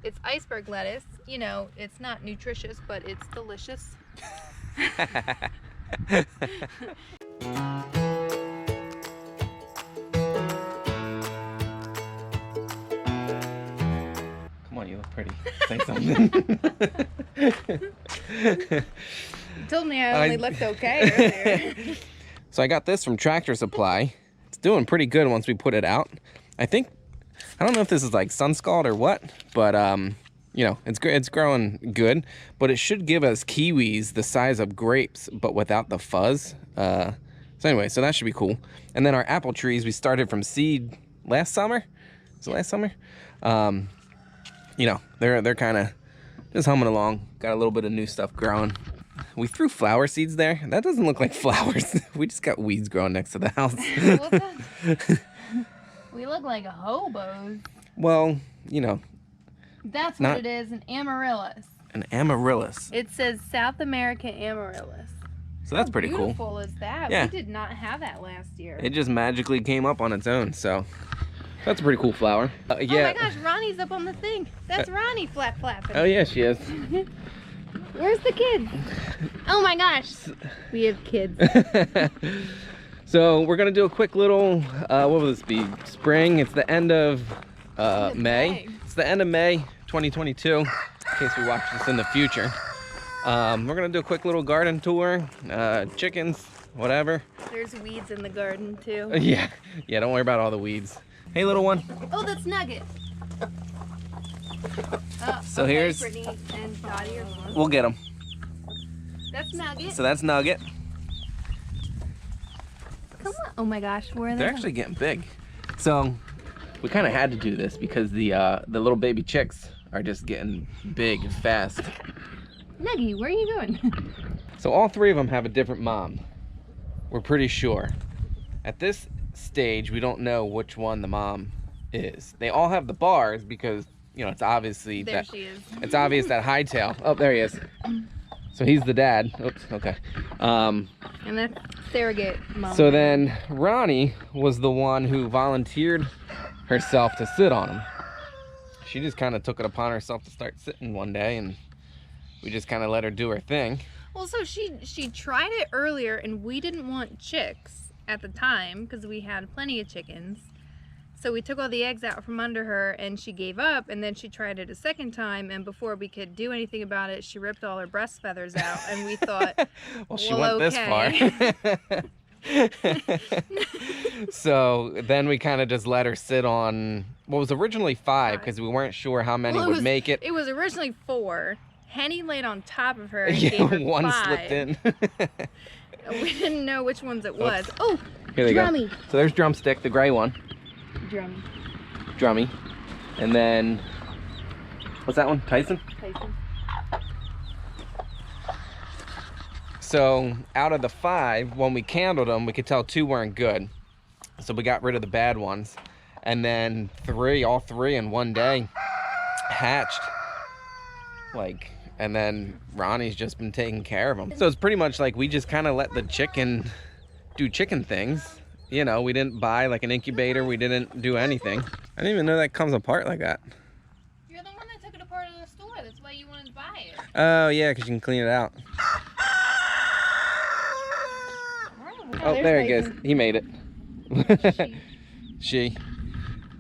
It's iceberg lettuce. You know, it's not nutritious, but it's delicious. Come on, you look pretty. Say something. You told me I only looked okay earlier. So I got this from Tractor Supply. It's doing pretty good once we put it out. I don't know if this is like sun scald or what, but you know, it's growing good. But it should give us kiwis the size of grapes, but without the fuzz. So anyway, so that should be cool. And then our apple trees, we started from seed last summer. Was it last summer? You know, they're kind of just humming along. Got a little bit of new stuff growing. We threw flower seeds there. That doesn't look like flowers. We just got weeds growing next to the house. We look like hobos. Well, you know. That's what it is, an amaryllis. An amaryllis. It says South American amaryllis. So that's pretty cool. How beautiful is that? Yeah. We did not have that last year. It just magically came up on its own, so that's a pretty cool flower. Yeah. Oh my gosh, Ronnie's up on the thing. That's Ronnie flapping. Oh yeah, she is. Where's the kids? Oh my gosh, we have kids. So we're gonna do a quick little, what will this be? Spring. It's the end of May. It's the end of May 2022, in case we watch this in the future. We're gonna do a quick little garden tour, chickens, whatever. There's weeds in the garden too. Yeah, don't worry about all the weeds. Hey little one. Oh, that's Nugget. So okay, here's, Brittany and Dottie are gone. We'll get them. That's Nugget. So that's Nugget. Come on. Oh my gosh, where are they? They're actually getting big. So we kind of had to do this because the little baby chicks are just getting big and fast. Nuggy, where are you going? So all three of them have a different mom. We're pretty sure. At this stage, we don't know which one the mom is. They all have the bars because, you know, it's obviously there she is. It's obvious that hightail. Oh, there he is. So he's the dad. Oops, okay. And that's surrogate mom. So then Ronnie was the one who volunteered herself to sit on him. She just kind of took it upon herself to start sitting one day, and we just kind of let her do her thing. Well, so she tried it earlier, and we didn't want chicks at the time because we had plenty of chickens. So we took all the eggs out from under her, and she gave up, and then she tried it a second time, and before we could do anything about it, she ripped all her breast feathers out, and we thought, well, she went this far. So then we kind of just let her sit on what was originally 5 because we weren't sure how many would make it. It was originally 4. Henny laid on top of her and yeah, gave her one 5. slipped in. We didn't know which ones it was. Oh, here they Drummy. go. So there's Drumstick, the gray one. Drummy. And then, what's that one? Tyson? Tyson. So out of the 5, when we candled them, we could tell 2 weren't good. So we got rid of the bad ones. And then all three in one day hatched. And then Ronnie's just been taking care of them. So it's pretty much like we just kind of let the chicken do chicken things. You know, we didn't buy like an incubator. We didn't do anything. I didn't even know that comes apart like that. You're the one that took it apart in the store. That's why you wanted to buy it. Oh, yeah, because you can clean it out. Oh, there he goes. He made it. She.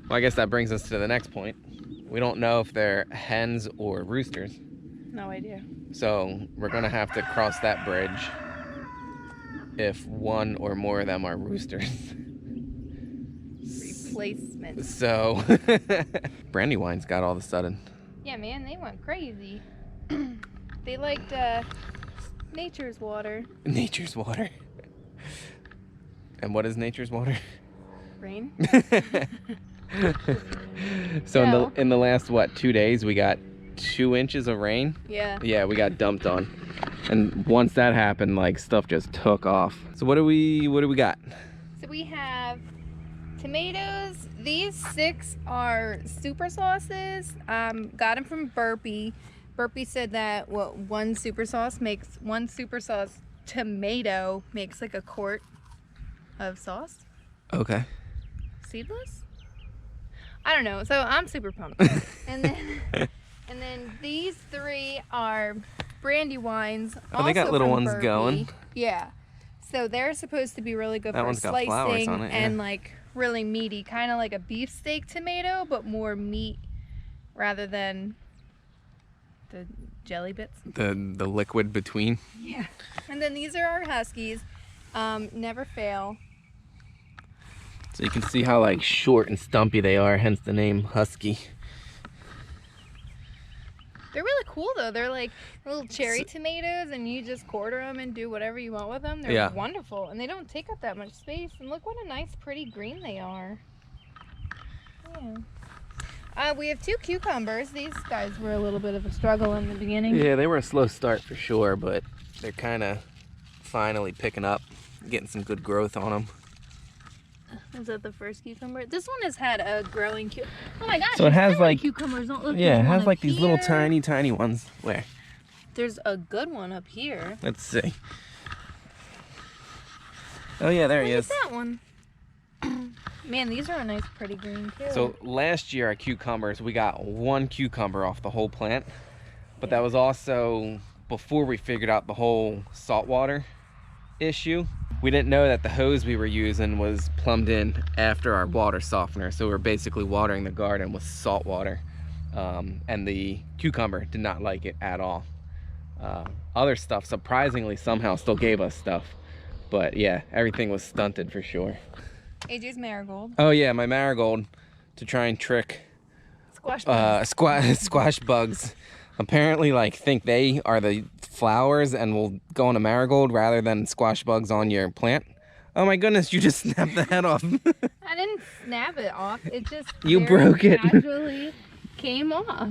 Well, I guess that brings us to the next point. We don't know if they're hens or roosters. No idea. So we're going to have to cross that bridge if one or more of them are roosters. Replacement. So Brandywine's got all of a sudden. Yeah, man, they went crazy. They liked nature's water. Nature's water. And what is nature's water? Rain. So No. in the last 2 days we got 2 inches of rain. Yeah. Yeah, we got dumped on. And once that happened, like, stuff just took off. So what do we got? So we have tomatoes. These 6 are super sauces. Got them from Burpee. Burpee said that one super sauce tomato makes like a quart of sauce. Okay. Seedless? I don't know. So I'm super pumped. And then these 3 are brandy wines. Oh, they got also little from ones Burpee. going. Yeah. So they're supposed to be really good That for one's got flowers slicing on it, yeah. and like really meaty, kind of like a beefsteak tomato, but more meat rather than the jelly bits. The liquid between. Yeah. And then these are our huskies. Never fail. So you can see how like short and stumpy they are, hence the name husky. They're really cool though. They're like little cherry tomatoes, and you just quarter them and do whatever you want with them. They're wonderful, and they don't take up that much space. And look what a nice, pretty green they are. Yeah. We have 2 cucumbers. These guys were a little bit of a struggle in the beginning. Yeah, they were a slow start for sure, but they're kind of finally picking up, getting some good growth on them. Is that the first cucumber? This one has had a growing Oh my gosh! So it has like cucumbers. Don't look. Yeah, it has like these little tiny ones. Where? There's a good one up here. Let's see. Oh yeah, there he is. Look at that one. Man, these are a nice, pretty green too. So last year our cucumbers, we got 1 cucumber off the whole plant, but that was also before we figured out the whole saltwater issue. We didn't know that the hose we were using was plumbed in after our water softener, so we were basically watering the garden with salt water, and the cucumber did not like it at all. Other stuff surprisingly somehow still gave us stuff, but yeah, everything was stunted for sure. AJ's marigold. Oh yeah, my marigold, to try and trick Squash bugs. Squash bugs. Apparently like think they are the flowers and will go on a marigold rather than squash bugs on your plant. Oh my goodness, you just snapped the head off. I didn't snap it off. It just You broke it. Casually came off.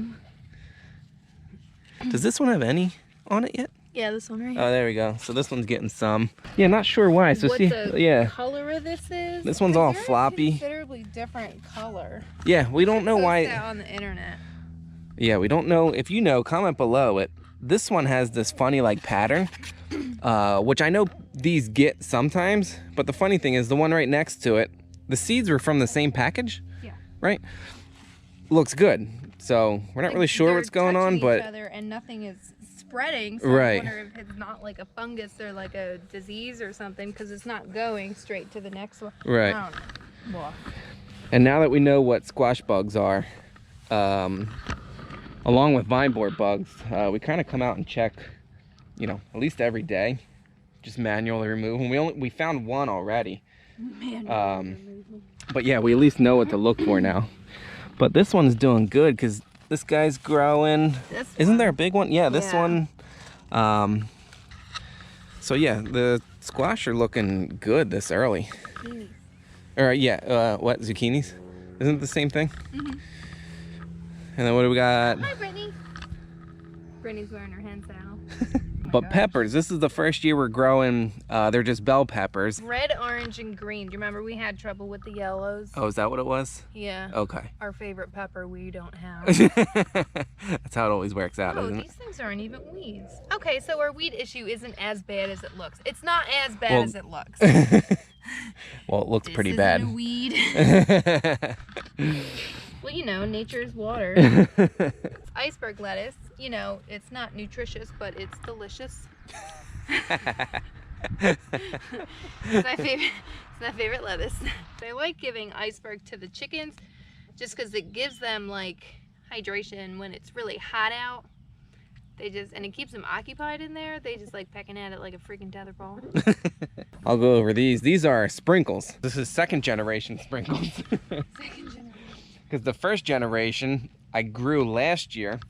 Does this one have any on it yet? Yeah, this one right here. Oh, there we go. So this one's getting some. Yeah, not sure why. So what see, the color of this is? This one's all They're a floppy. Considerably different color. Yeah, we don't know Post why. that on the internet. Yeah, we don't know. If you know, comment below it. This one has this funny like pattern, which I know these get sometimes. But the funny thing is the one right next to it, the seeds were from the same package. Yeah. Right? Looks good. So we're not really sure what's going on, but each other and nothing is spreading. So right. I wonder if it's not like a fungus or like a disease or something, because it's not going straight to the next one. Right. I don't know. Well, and now that we know what squash bugs are, along with vine borer bugs, we kind of come out and check, you know, at least every day, just manually remove them. We found one already. But yeah, we at least know what to look for now. But this one's doing good because this guy's growing. Isn't there a big one? Yeah, this one. So yeah, the squash are looking good this early. Zucchini. Or yeah, what, zucchinis? Isn't it the same thing? Mm-hmm. And then what do we got? Hi, Brittany. Brittany's wearing her hen saddle. But peppers, this is the first year we're growing, they're just bell peppers. Red, orange, and green. Do you remember we had trouble with the yellows? Oh, is that what it was? Yeah. Okay. Our favorite pepper we don't have. That's how it always works out, doesn't it? These things aren't even weeds. Okay, so our weed issue isn't as bad as it looks. It's not as bad as it looks. Well, it looks pretty This bad. isn't a weed. Well, you know, nature's water. It's iceberg lettuce. You know, it's not nutritious, but it's delicious. It's my favorite lettuce. I like giving iceberg to the chickens just because it gives them like hydration when it's really hot out. And it keeps them occupied in there. They just like pecking at it like a freaking tetherball. I'll go over these. These are sprinkles. This is 2nd generation sprinkles. 2nd generation. Because the 1st generation I grew last year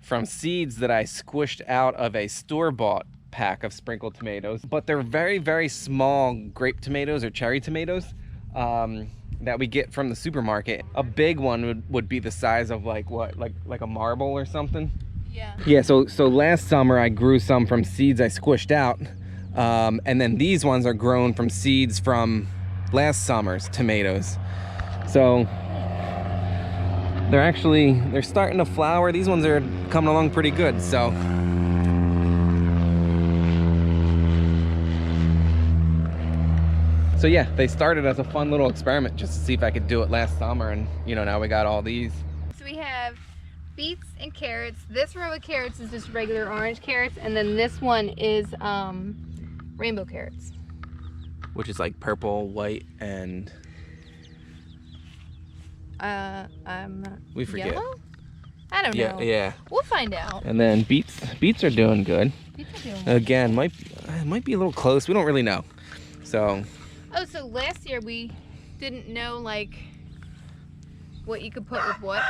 from seeds that I squished out of a store-bought pack of sprinkled tomatoes. But they're very, very small grape tomatoes or cherry tomatoes that we get from the supermarket. A big one would be the size of like what? Like a marble or something? Yeah. Yeah, so last summer I grew some from seeds I squished out. And then these ones are grown from seeds from last summer's tomatoes. So they're starting to flower. These ones are coming along pretty good, so. So yeah, they started as a fun little experiment just to see if I could do it last summer, and you know, now we got all these. So we have beets and carrots. This row of carrots is just regular orange carrots, and then this one is rainbow carrots. Which is like purple, white, and we forget. Yellow? I don't know. Yeah. We'll find out. And then beets are doing good. Beets are doing Again, might be a little close. We don't really know. So. Oh, so last year we didn't know like what you could put with what.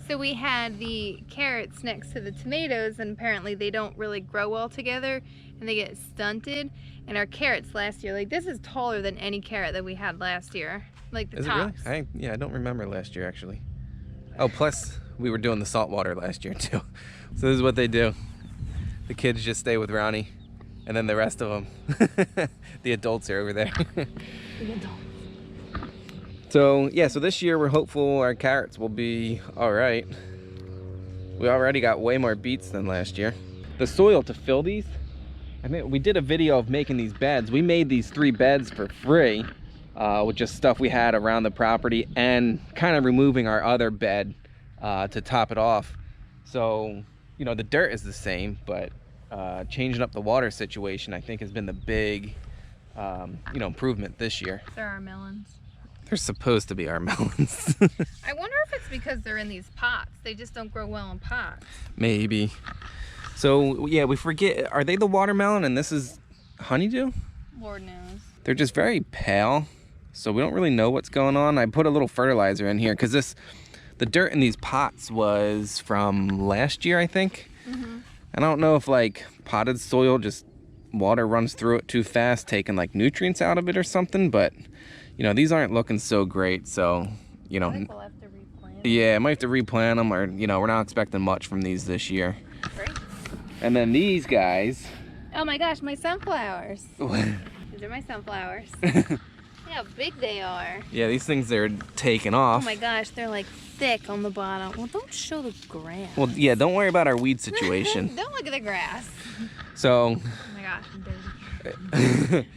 So we had the carrots next to the tomatoes, and apparently they don't really grow well together and they get stunted. And our carrots last year, like this is taller than any carrot that we had last year. Like the tops. It really? I don't remember last year actually. Oh, plus we were doing the salt water last year too. So this is what they do. The kids just stay with Ronnie, and then the rest of them, the adults are over there. The adults. So yeah, so this year we're hopeful our carrots will be all right. We already got way more beets than last year. The soil to fill these, I mean, we did a video of making these beds. We made these 3 beds for free with just stuff we had around the property, and kind of removing our other bed to top it off. So, you know, the dirt is the same, but changing up the water situation, I think, has been the big, you know, improvement this year. There are melons. They're supposed to be our melons. I wonder if it's because they're in these pots. They just don't grow well in pots. Maybe. So yeah, we forget, are they the watermelon and this is honeydew? Lord knows. They're just very pale, so we don't really know what's going on. I put a little fertilizer in here because the dirt in these pots was from last year, I think. And I don't know if like potted soil, just water runs through it too fast, taking like nutrients out of it or something, but you know, these aren't looking so great, so, you know. I think we'll have to replant. Yeah, I might have to replant them, or, you know, we're not expecting much from these this year. Great. And then these guys. Oh my gosh, my sunflowers. These are my sunflowers. Look how big they are. Yeah, these things are taking off. Oh my gosh, they're like thick on the bottom. Well, don't show the grass. Well, yeah, don't worry about our weed situation. Don't look at the grass. So. Oh my gosh, I'm dirty.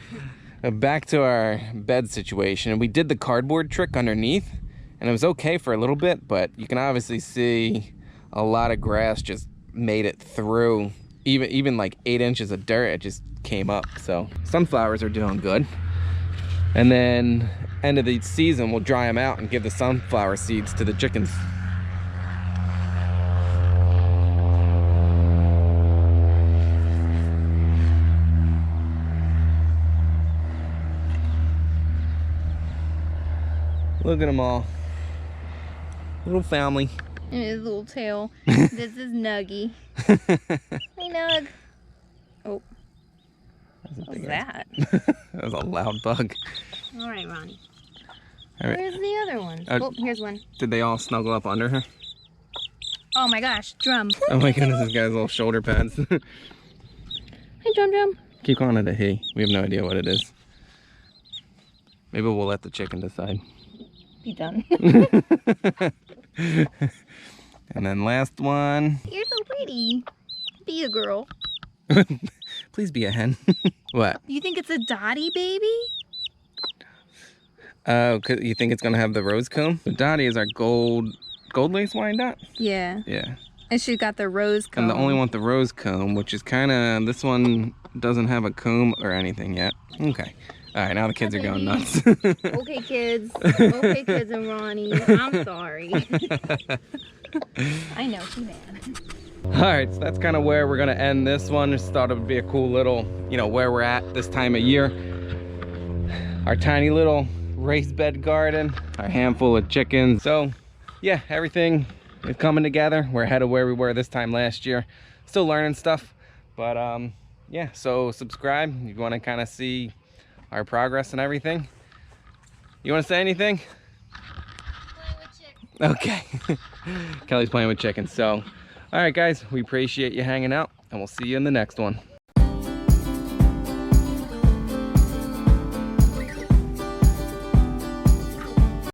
Back to our bed situation. We did the cardboard trick underneath, and it was okay for a little bit, but you can obviously see a lot of grass just made it through. Even like 8 inches of dirt, it just came up. So sunflowers are doing good. And then end of the season, we'll dry them out and give the sunflower seeds to the chickens. Look at them all. Little family. And his little tail. This is Nuggy. Hey, Nug. Oh. What was that? That was a loud bug. All right, Ronnie. All right. Where's the other one? Oh, here's one. Did they all snuggle up under her? Oh my gosh, Drum. Oh my goodness, this guy's little shoulder pads. Hey, Drum. Keep calling it a he. We have no idea what it is. Maybe we'll let the chicken decide. Be done. And then last one. You're so pretty. Be a girl. Please be a hen. What? You think it's a Dottie baby? Oh, you think it's gonna have the rose comb? The Dottie is our gold lace Wyandotte? Yeah. Yeah. And she got the rose comb. And the only one with the rose comb, which is kind of, this one doesn't have a comb or anything yet. Okay. All right, now the kids are going nuts. Okay, kids. Okay, kids and Ronnie. I'm sorry. I know, too bad. All right, so that's kind of where we're gonna end this one. Just thought it would be a cool little, you know, where we're at this time of year. Our tiny little raised bed garden, our handful of chickens. So yeah, everything is coming together. We're ahead of where we were this time last year. Still learning stuff, but yeah, so subscribe if you want to kind of see our progress and everything. You want to say anything? Playing with chickens. Okay. Kelly's playing with chickens. So all right guys, we appreciate you hanging out, and we'll see you in the next one.